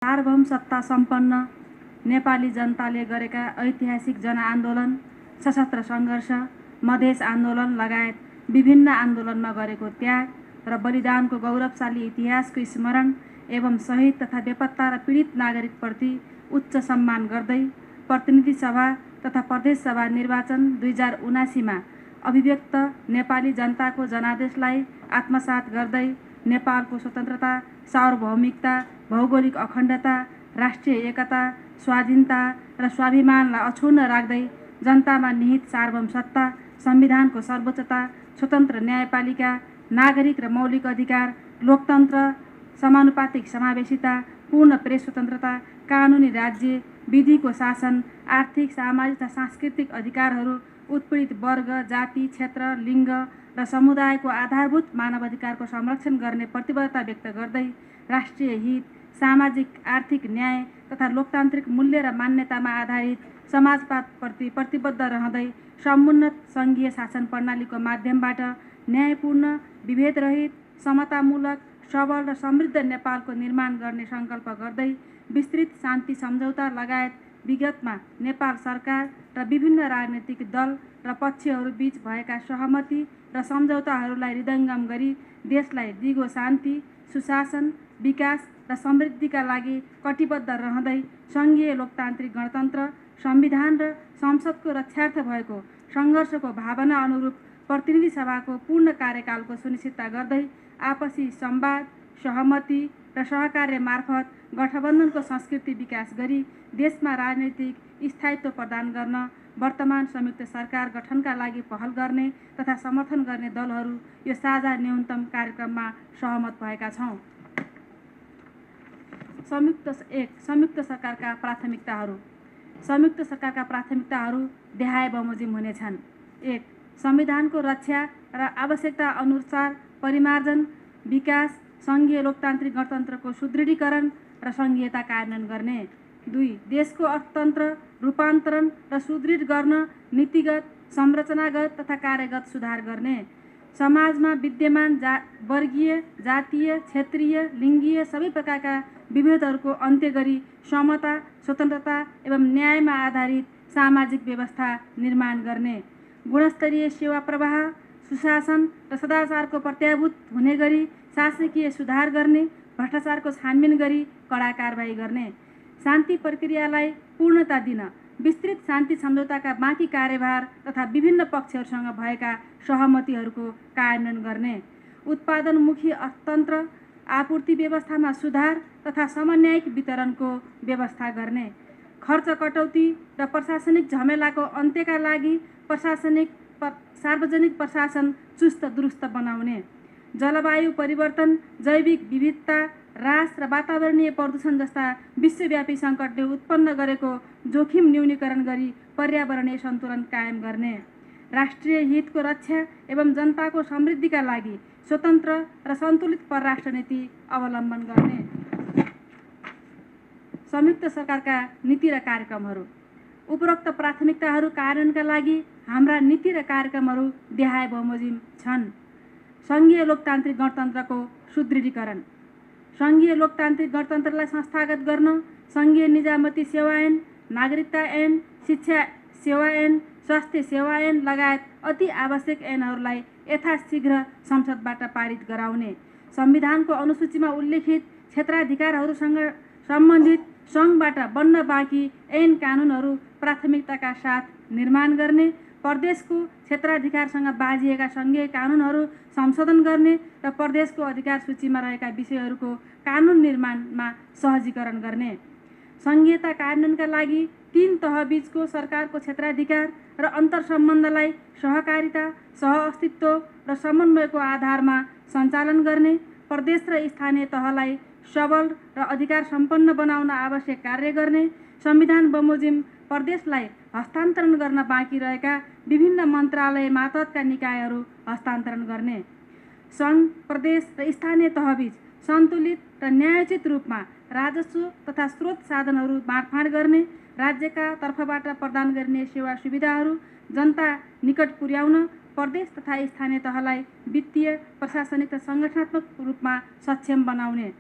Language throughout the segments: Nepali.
सार्वभौम सत्ता सम्पन्न नेपाली जनताले गरेका ऐतिहासिक जनआन्दोलन, सशस्त्र सङ्घर्ष, मधेस आन्दोलन लगायत विभिन्न आन्दोलनमा गरेको त्याग र बलिदानको गौरवशाली इतिहासको स्मरण एवं शहीद तथा बेपत्ता र पीडित नागरिकप्रति उच्च सम्मान गर्दै प्रतिनिधि सभा तथा प्रदेश सभा निर्वाचन 2079मा अभिव्यक्त नेपाली जनताको जनादेशलाई आत्मसात गर्दै नेपालको स्वतन्त्रता, सार्वभौमिकता, भौगोलिक अखण्डता, राष्ट्रिय एकता, स्वाधीनता र स्वाभिमानलाई अक्षुण्ण राख्दै जनतामा निहित सार्वभौम सत्ता, संविधानको सर्वोच्चता, स्वतन्त्र न्यायपालिका, नागरिक र मौलिक अधिकार, लोकतन्त्र, समानुपातिक समावेशिता, पूर्ण प्रेस स्वतन्त्रता, कानुनी राज्य, विधिको शासन, आर्थिक, सामाजिक तथा सांस्कृतिक अधिकारहरू, उत्पीडित वर्ग, जाति, क्षेत्र, लिङ्ग र समुदायको आधारभूत मानवाधिकारको संरक्षण गर्ने प्रतिबद्धता व्यक्त गर्दै राष्ट्रिय हित, सामाजिक आर्थिक न्याय तथा लोकतान्त्रिक मूल्य र मान्यतामा आधारित समाजवादप्रति प्रतिबद्ध रहँदै समुन्नत सङ्घीय शासन प्रणालीको माध्यमबाट न्यायपूर्ण, विभेदरहित, समतामूलक, सबल र समृद्ध नेपालको निर्माण गर्ने सङ्कल्प गर्दै विस्तृत शान्ति सम्झौता लगायत विगतमा नेपाल सरकार र विभिन्न राजनैतिक दल र पक्षहरू बीच भएका सहमति र सम्झौताहरूलाई हृदयङ्गम गरी देशलाई दिगो शान्ति, सुशासन, विकास र समृद्धिका लागि कटिबद्ध रहँदै सङ्घीय लोकतान्त्रिक गणतन्त्र, संविधान र संसदको रक्षार्थ भएको सङ्घर्षको भावना अनुरूप प्रतिनिधि सभाको पूर्ण कार्यकालको सुनिश्चितता गर्दै आपसी संवाद, सहमति र सहकार्य मार्फत गठबन्धनको संस्कृति विकास गरी देशमा राजनैतिक स्थायित्व प्रदान गर्न वर्तमान संयुक्त सरकार गठनका लागि पहल गर्ने तथा समर्थन गर्ने दलहरू यो साझा न्यूनतम कार्यक्रममा सहमत भएका छौँ। संयुक्त सरकारका प्राथमिकताहरू। संयुक्त सरकारका प्राथमिकताहरू देहाय बमोजिम हुनेछन्। 1. संविधानको रक्षा र आवश्यकता अनुसार परिमार्जन, विकास, सङ्घीय लोकतान्त्रिक गणतन्त्रको सुदृढीकरण र सङ्घीयता कार्यान्वयन गर्ने। 2. देशको अर्थतन्त्र रूपान्तरण र सुदृढ गर्न नीतिगत, संरचनागत तथा कार्यगत सुधार गर्ने। समाजमा विद्यमान वर्गीय, जातीय, क्षेत्रीय, लिङ्गीय सबै प्रकारका विभेदहरूको अन्त्य गरी समता, स्वतन्त्रता एवं न्यायमा आधारित सामाजिक व्यवस्था निर्माण गर्ने। गुणस्तरीय सेवा प्रवाह, सुशासन र सदाचारको प्रत्याभूत हुने गरी शासकीय सुधार गर्ने, भ्रष्टाचारको छानबिन गरी कडा कारबाही गर्ने। शान्ति प्रक्रियालाई पूर्णता दिन विस्तृत शान्ति सम्झौताका बाँकी कार्यभार तथा विभिन्न पक्षहरूसँग भएका सहमतिहरूको कार्यान्वयन गर्ने। उत्पादनमुखी अर्थतन्त्र, आपूर्ति व्यवस्थामा सुधार तथा समन्यायिक वितरणको व्यवस्था गर्ने। खर्च कटौती र प्रशासनिक झमेलाको अन्त्यका लागि सार्वजनिक प्रशासन चुस्त दुरुस्त बनाउने। जलवायु परिवर्तन, जैविक विविधता ह्रास र वातावरणीय प्रदूषण जस्ता विश्वव्यापी सङ्कटले उत्पन्न गरेको जोखिम न्यूनीकरण गरी पर्यावरणीय सन्तुलन कायम गर्ने। राष्ट्रिय हितको रक्षा एवं जनताको समृद्धिका लागि स्वतन्त्र र सन्तुलित परराष्ट्र नीति अवलम्बन गर्ने। संयुक्त सरकारका नीति र कार्यक्रमहरू। उपरोक्त प्राथमिकताहरू कार्यान्वयनका लागि हाम्रा नीति र कार्यक्रमहरू देहाय बमोजिम छन्। सङ्घीय लोकतान्त्रिक गणतन्त्रको सुदृढीकरण। सङ्घीय लोकतान्त्रिक गणतन्त्रलाई संस्थागत गर्न सङ्घीय निजामती सेवा ऐन, नागरिकता ऐन, शिक्षा सेवा ऐन, स्वास्थ्य सेवा ऐन लगायत अति आवश्यक ऐनहरूलाई यथाशीघ्र संसदबाट पारित गराउने। संविधानको अनुसूचीमा उल्लेखित क्षेत्राधिकारहरूसँग सम्बन्धित सङ्घबाट बन्न बाँकी ऐन कानुनहरू प्राथमिकताका साथ निर्माण गर्ने। प्रदेशको क्षेत्राधिकारसँग बाँझिएका सङ्घीय कानुनहरू संशोधन गर्ने र प्रदेशको अधिकार सूचीमा रहेका विषयहरूको कानुन निर्माणमा सहजीकरण गर्ने। सङ्घीयता कार्यान्वयनका लागि 3 तहबीचको सरकारको क्षेत्राधिकार र अन्तर्सम्बन्धलाई सहकारिता, सहअस्तित्व र समन्वयको आधारमा सञ्चालन गर्ने। प्रदेश र स्थानीय तहलाई सबल र अधिकार सम्पन्न बनाउन आवश्यक कार्य गर्ने। संविधान बमोजिम प्रदेशलाई हस्तान्तरण गर्न बाँकी रहेका विभिन्न मन्त्रालय मातहतका निकायहरू हस्तान्तरण गर्ने। सङ्घ, प्रदेश र स्थानीय तहबीच सन्तुलित र न्यायोचित रूपमा राजस्व तथा स्रोत साधनहरू बाँडफाँड गर्ने। राज्यका तर्फबाट प्रदान गरिने सेवा सुविधाहरू जनता निकट पुर्याउन प्रदेश तथा स्थानीय तहलाई वित्तीय, प्रशासनिक र सङ्गठनात्मक रूपमा सक्षम बनाउने।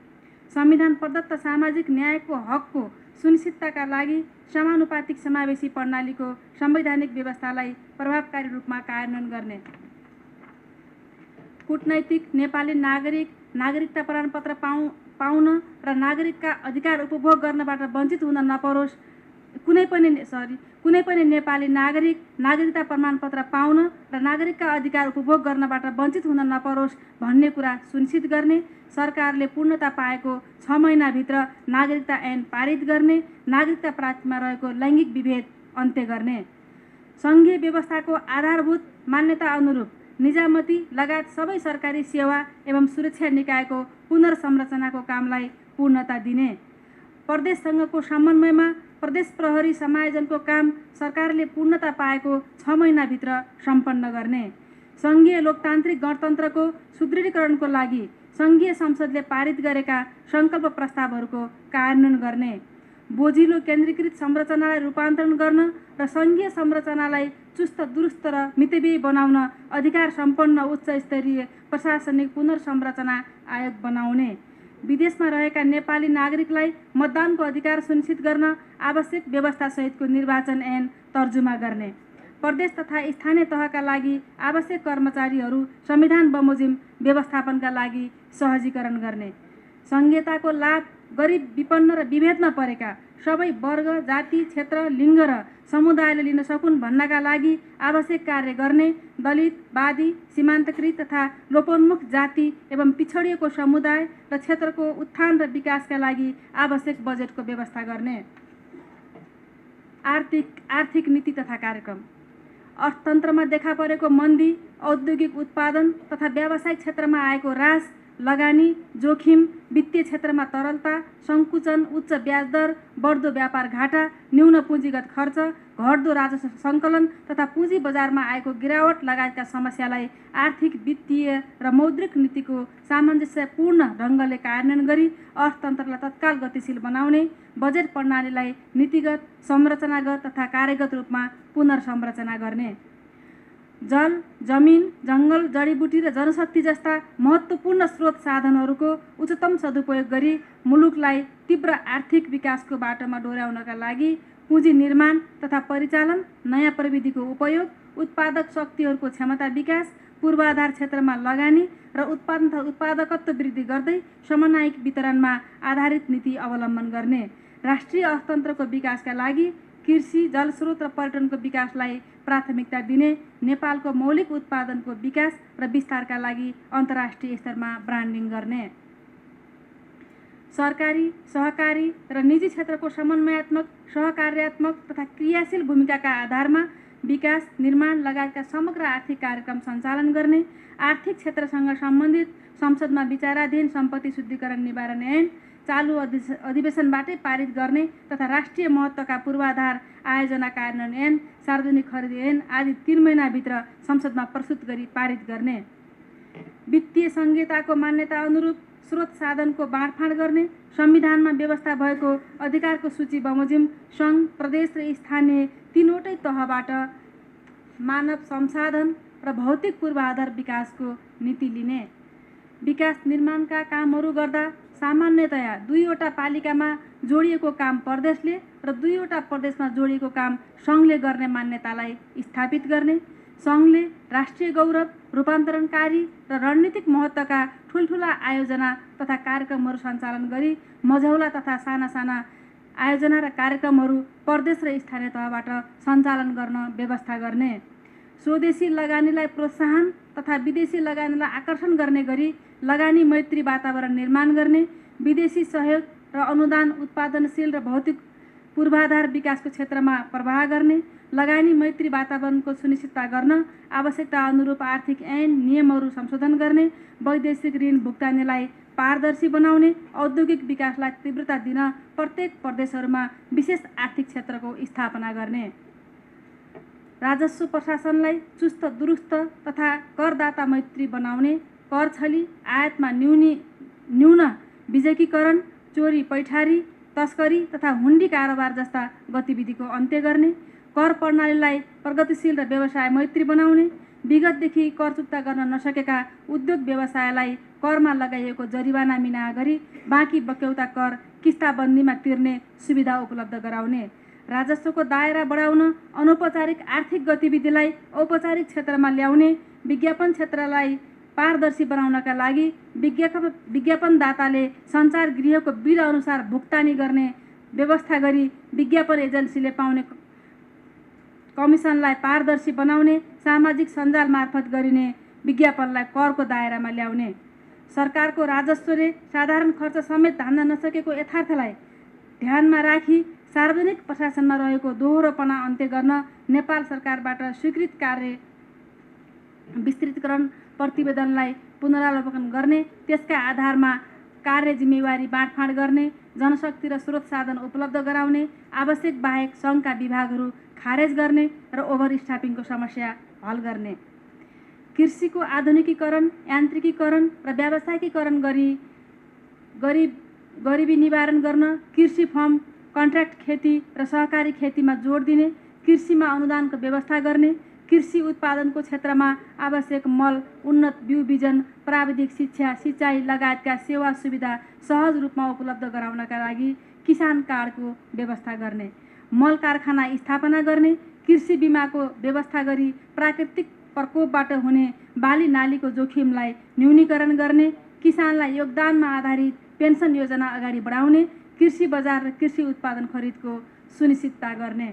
संविधान प्रदत्त सामाजिक न्यायको हकको सुनिश्चितताका लागि समानुपातिक समावेशी प्रणालीको संवैधानिक व्यवस्थालाई प्रभावकारी रूपमा कार्यान्वयन गर्ने, कूटनैतिक नेपाली नागरिकता प्रमाणपत्र पाउन र नागरिकका अधिकार उपभोग गर्नबाट वञ्चित हुन नपरोस्, कुनै पनि नेपाली नागरिकता प्रमाणपत्र पाउन र नागरिकका अधिकार उपभोग गर्नबाट वञ्चित हुन नपरोस् भन्ने कुरा सुनिश्चित गर्ने, सरकारले पूर्णता पाएको 6 महिनाभित्र नागरिकता ऐन पारित गर्ने, नागरिकता प्राप्तिमा रहेको लैङ्गिक विभेद अन्त्य गर्ने, सङ्घीय व्यवस्थाको आधारभूत मान्यता अनुरूप निजामती लगायत सबै सरकारी सेवा एवं सुरक्षा निकायको पुनर्संरचनाको कामलाई पूर्णता दिने, प्रदेशसँगको समन्वयमा प्रदेश प्रहरी समायोजनको काम सरकारले पूर्णता पाएको 6 महिनाभित्र सम्पन्न गर्ने, सङ्घीय लोकतान्त्रिक गणतन्त्रको सुदृढीकरणको लागि सङ्घीय संसदले पारित गरेका सङ्कल्प प्रस्तावहरूको कार्यान्वयन गर्ने, बोझिलो केन्द्रीकृत संरचनालाई रूपान्तरण गर्न र सङ्घीय संरचनालाई चुस्त दुरुस्त र मितव्ययी बनाउन अधिकार सम्पन्न उच्च स्तरीय प्रशासनिक पुनर्संरचना आयोग बनाउने, विदेशमा रहेका नेपाली नागरिकलाई मतदानको अधिकार सुनिश्चित गर्न आवश्यक व्यवस्थासहितको निर्वाचन ऐन तर्जुमा गर्ने, प्रदेश तथा स्थानीय तहका लागि आवश्यक कर्मचारीहरू संविधान बमोजिम व्यवस्थापनका लागि सहजीकरण गर्ने, सङ्घीयताको लाभ गरिब विपन्न र विभेदमा परेका सबै वर्ग जाति क्षेत्र लिङ्ग र समुदायले लिन सकुन् भन्नका लागि आवश्यक कार्य गर्ने, दलित वादी सीमान्तकृत तथा लोपोन्मुख जाति एवं पिछडिएको समुदाय र क्षेत्रको उत्थान र विकासका लागि आवश्यक बजेटको व्यवस्था गर्ने, आर्थिक नीति तथा कार्यक्रम, अर्थतन्त्रमा देखा परेको मन्दी, औद्योगिक उत्पादन तथा व्यावसायिक क्षेत्रमा आएको ह्रास, लगानी जोखिम, वित्तीय क्षेत्रमा तरलता, सङ्कुचन, उच्च ब्याज दर, बढ्दो व्यापार घाटा, न्यून पुँजीगत खर्च, घट्दो राजस्व सङ्कलन तथा पुँजी बजारमा आएको गिरावट लगायतका समस्यालाई आर्थिक, वित्तीय र मौद्रिक नीतिको सामञ्जस्यपूर्ण ढङ्गले कार्यान्वयन गरी अर्थतन्त्रलाई तत्काल गतिशील बनाउने, बजेट प्रणालीलाई नीतिगत, संरचनागत तथा कार्यगत रूपमा पुनर्संरचना गर्ने, जल, जमिन, जङ्गल, जडीबुटी र जनशक्ति जस्ता महत्त्वपूर्ण स्रोत साधनहरूको उच्चतम सदुपयोग गरी मुलुकलाई तीव्र आर्थिक विकासको बाटोमा डोर्याउनका लागि पुँजी निर्माण तथा परिचालन, नयाँ प्रविधिको उपयोग, उत्पादक शक्तिहरूको क्षमता विकास, पूर्वाधार क्षेत्रमा लगानी र उत्पादन तथा उत्पादकत्व वृद्धि गर्दै समन्वयिक वितरणमा आधारित नीति अवलम्बन गर्ने, राष्ट्रिय अर्थतन्त्रको विकासका लागि कृषि, जलस्रोत र पर्यटनको विकासलाई प्राथमिकता दिने, नेपालको मौलिक उत्पादनको विकास र विस्तारका लागि अन्तर्राष्ट्रिय स्तरमा ब्रान्डिङ गर्ने, सरकारी, सहकारी र निजी क्षेत्रको समन्वयात्मक, सहकार्यात्मक तथा क्रियाशील भूमिकाका आधारमा विकास, निर्माण लगायतका समग्र आर्थिक कार्यक्रम सञ्चालन गर्ने, आर्थिक क्षेत्रसँग सम्बन्धित संसदमा विचाराधीन सम्पत्ति शुद्धिकरण निवारण ऐन चालु अधिवेशनबाटै पारित गर्ने तथा राष्ट्रिय महत्त्वका पूर्वाधार आयोजना कार्यान्वयन ऐन, सार्वजनिक खरिद ऐन आदि 3 महिनाभित्र संसदमा प्रस्तुत गरी पारित गर्ने, वित्तीय संहिताको मान्यता अनुरूप स्रोत साधनको बाँडफाँड गर्ने, संविधानमा व्यवस्था भएको अधिकारको सूची बमोजिम सङ्घ, प्रदेश र स्थानीय 3वटै तहबाट मानव संसाधन र भौतिक पूर्वाधार विकासको नीति लिने, विकास निर्माणका कामहरू गर्दा सामान्यतया 2वटा पालिकामा जोडिएको काम प्रदेशले र 2वटा प्रदेशमा जोडिएको काम सङ्घले गर्ने मान्यतालाई स्थापित गर्ने, सङ्घले राष्ट्रिय गौरव, रूपान्तरणकारी र रणनीतिक महत्त्वका ठुल्ठुला आयोजना तथा कार्यक्रमहरू सञ्चालन गरी मझौला तथा साना साना आयोजना र कार्यक्रमहरू प्रदेश र स्थानीय तहबाट सञ्चालन गर्न व्यवस्था गर्ने, स्वदेशी लगानीलाई प्रोत्साहन तथा विदेशी लगानीलाई आकर्षण गर्ने गरी लगानी मैत्री वातावरण निर्माण गर्ने, विदेशी सहयोग र अनुदान उत्पादनशील र भौतिक पूर्वाधार विकासको क्षेत्रमा प्रवाह गर्ने, लगानी मैत्री वातावरणको सुनिश्चितता गर्न आवश्यकता अनुरूप आर्थिक ऐन नियमहरू संशोधन गर्ने, वैदेशिक ऋण भुक्तानीलाई पारदर्शी बनाउने, औद्योगिक विकासलाई तीव्रता दिन प्रत्येक प्रदेशहरूमा विशेष आर्थिक क्षेत्रको स्थापना गर्ने, राजस्व प्रशासनलाई चुस्त दुरुस्त तथा करदाता मैत्री बनाउने, कर छली, आयातमा न्यून विजकीकरण, चोरी पैठारी, तस्करी तथा हुन्डी कारोबार जस्ता गतिविधिको अन्त्य गर्ने, कर प्रणालीलाई प्रगतिशील र व्यवसाय मैत्री बनाउने, विगतदेखि कर चुक्ता गर्न नसकेका उद्योग व्यवसायलाई करमा लगाइएको जरिवाना मिना गरी बाँकी बक्यौता कर किस्ताबन्दीमा तिर्ने सुविधा उपलब्ध गराउने, राजस्वको दायरा बढाउन अनौपचारिक आर्थिक गतिविधिलाई औपचारिक क्षेत्रमा ल्याउने, विज्ञापन क्षेत्रलाई पारदर्शी बनाउनका लागि विज्ञापनदाताले सञ्चार गृहको बिल अनुसार भुक्तानी गर्ने व्यवस्था गरी विज्ञापन एजेन्सीले पाउने कमिसनलाई पारदर्शी बनाउने, सामाजिक सञ्जाल मार्फत गरिने विज्ञापनलाई करको दायरामा ल्याउने, सरकारको राजस्वले साधारण खर्च समेत धान्न नसकेको यथार्थलाई ध्यानमा राखी सार्वजनिक प्रशासनमा रहेको दोहोरोपना अन्त्य गर्न नेपाल सरकारबाट स्वीकृत कार्य विस्तृतीकरण प्रतिवेदनलाई पुनरावलोकन गर्ने, त्यसका आधारमा कार्य जिम्मेवारी बाँडफाँड गर्ने, जनशक्ति र स्रोत साधन उपलब्ध गराउने, आवश्यक बाहेक सङ्घका विभागहरू खारेज गर्ने र ओभर स्टाफिङको समस्या हल गर्ने, कृषिको आधुनिकीकरण, यान्त्रिकीकरण र व्यावसायिकीकरण गरिबी निवारण गर्न कृषि फर्म, कन्ट्र्याक्ट खेती र सहकारी खेतीमा जोड दिने, कृषिमा अनुदानको व्यवस्था गर्ने, कृषि उत्पादनको क्षेत्रमा आवश्यक मल, उन्नत बिउ बिजन, प्राविधिक शिक्षा, सिँचाइ लगायतका सेवा सुविधा सहज रूपमा उपलब्ध गराउनका लागि किसान कार्डको व्यवस्था गर्ने, मल कारखाना स्थापना गर्ने, कृषि बिमाको व्यवस्था गरी प्राकृतिक प्रकोपबाट हुने बाली नालीको जोखिमलाई न्यूनीकरण गर्ने, किसानलाई योगदानमा आधारित पेन्सन योजना अगाडि बढाउने, कृषि बजार र कृषि उत्पादन खरिदको सुनिश्चितता गर्ने,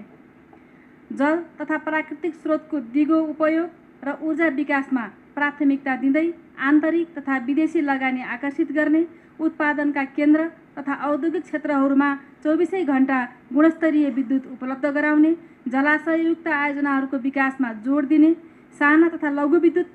जल तथा प्राकृतिक स्रोतको दिगो उपयोग र ऊर्जा विकासमा प्राथमिकता दिँदै आन्तरिक तथा विदेशी लगानी आकर्षित गर्ने, उत्पादनका केन्द्र तथा औद्योगिक क्षेत्रहरूमा 24 घण्टा गुणस्तरीय विद्युत उपलब्ध गराउने, जलाशययुक्त आयोजनाहरूको विकासमा जोड दिने, साना तथा लघु विद्युत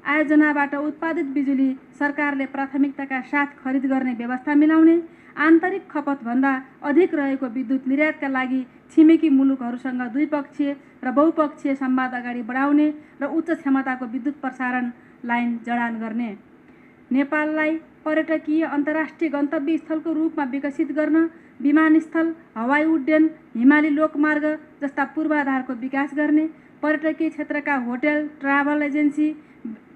आयोजनाबाट उत्पादित बिजुली सरकारले प्राथमिकताका साथ खरिद गर्ने व्यवस्था मिलाउने, आन्तरिक खपतभन्दा अधिक रहेको विद्युत निर्यातका लागि छिमेकी मुलुकहरूसँग द्विपक्षीय र बहुपक्षीय संवाद अगाडि बढाउने र उच्च क्षमताको विद्युत प्रसारण लाइन जडान गर्ने, नेपाललाई पर्यटकीय अन्तर्राष्ट्रिय गन्तव्य स्थलको रूपमा विकसित गर्न विमानस्थल, हवाई उड्डयन, हिमाली लोकमार्ग जस्ता पूर्वाधारको विकास गर्ने, पर्यटकीय क्षेत्रका hotel, travel agency,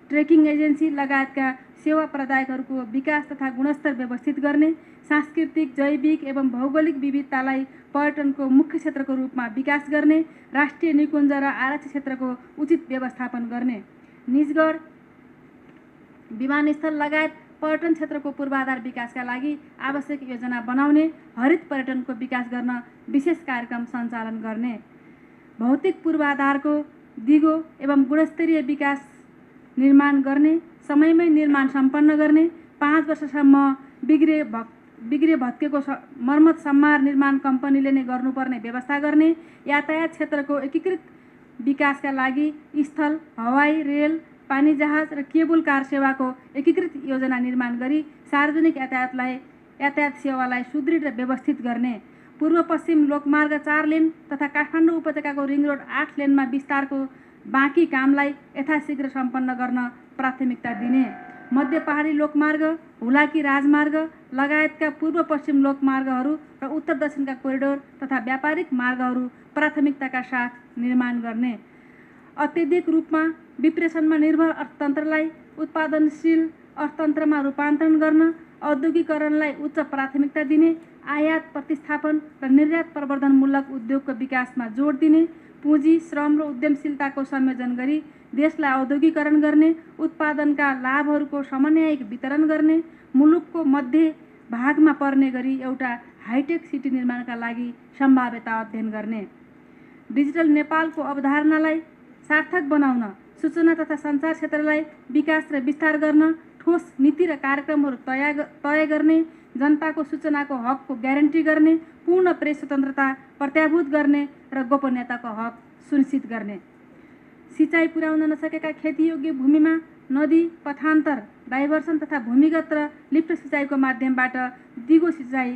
trekking agency लगायतका सेवा प्रदायकहरूको विकास तथा गुणस्तर व्यवस्थित गर्ने, सांस्कृतिक, जैविक एवं भौगोलिक विविधतालाई पर्यटनको मुख्य क्षेत्रको रूपमा विकास गर्ने, राष्ट्रिय निकुञ्ज र आरक्षित क्षेत्रको उचित व्यवस्थापन गर्ने, निजगढ विमानस्थल लगायत पर्यटन क्षेत्रको पूर्वाधार विकासका लागि आवश्यक योजना बनाउने, हरित पर्यटनको विकास गर्न विशेष कार्यक्रम सञ्चालन गर्ने, भौतिक पूर्वाधारको दिगो एवं गुणस्तरीय विकास निर्माण गर्ने, समयमै निर्माण सम्पन्न गर्ने, 5 वर्षसम्म बिग्रे भत्केको मर्मत सम्मार निर्माण कम्पनीले नै गर्नुपर्ने व्यवस्था गर्ने, यातायात क्षेत्रको एकीकृत विकासका लागि स्थल, हवाई, रेल, पानी जहाज र केबुल कार सेवाको एकीकृत योजना निर्माण गरी सार्वजनिक यातायात सेवालाई सुदृढ र व्यवस्थित गर्ने, पूर्व पश्चिम लोकमार्ग 4 लेन तथा काठमाडौँ उपत्यकाको रिङ रोड 8 लेनमा विस्तारको बाँकी कामलाई यथाशीघ्र सम्पन्न गर्न प्राथमिकता दिने, मध्य पहाडी लोकमार्ग, हुलाकी राजमार्ग लगायतका पूर्व पश्चिम लोकमार्गहरू र उत्तर दक्षिणका कोरिडोर तथा व्यापारिक मार्गहरू प्राथमिकताका साथ निर्माण गर्ने, अत्यधिक रूपमा विप्रेषणमा निर्भर अर्थतन्त्रलाई उत्पादनशील अर्थतन्त्रमा रूपान्तरण गर्न, औद्योगिकरणलाई उच्च प्राथमिकता दिने, आयात प्रतिस्थापन र निर्यात प्रवर्धनमूलक उद्योगको विकासमा जोड दिने, पुँजी, श्रम र उद्यमशीलताको संयोजन गरी देशलाई औद्योगिकरण गर्ने, उत्पादनका लाभहरूको समन्वयिक वितरण गर्ने, मुलुकको मध्य भागमा पर्ने गरी एउटा हाइटेक सिटी निर्माणका लागि सम्भाव्यता अध्ययन गर्ने, डिजिटल नेपालको अवधारणालाई सार्थक बनाउन सूचना तथा सञ्चार क्षेत्रलाई विकास र विस्तार गर्न ठोस नीति र कार्यक्रमहरू तय गर्ने, जनताको सूचनाको हकको ग्यारेन्टी गर्ने, पूर्ण प्रेस स्वतन्त्रता प्रत्याभूत गर्ने र गोपनीयताको हक सुनिश्चित गर्ने, सिँचाइ पुर्याउन नसकेका खेतीयोग्य भूमिमा नदी, पथान्तर, डाइभर्सन तथा भूमिगत र लिफ्ट सिँचाइको माध्यमबाट दिगो सिँचाइ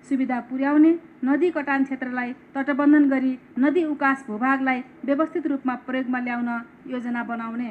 सुविधा पुर्याउने, नदी कटान क्षेत्रलाई तटबन्धन गरी नदी उकास भूभागलाई व्यवस्थित रूपमा प्रयोगमा ल्याउन योजना बनाउने।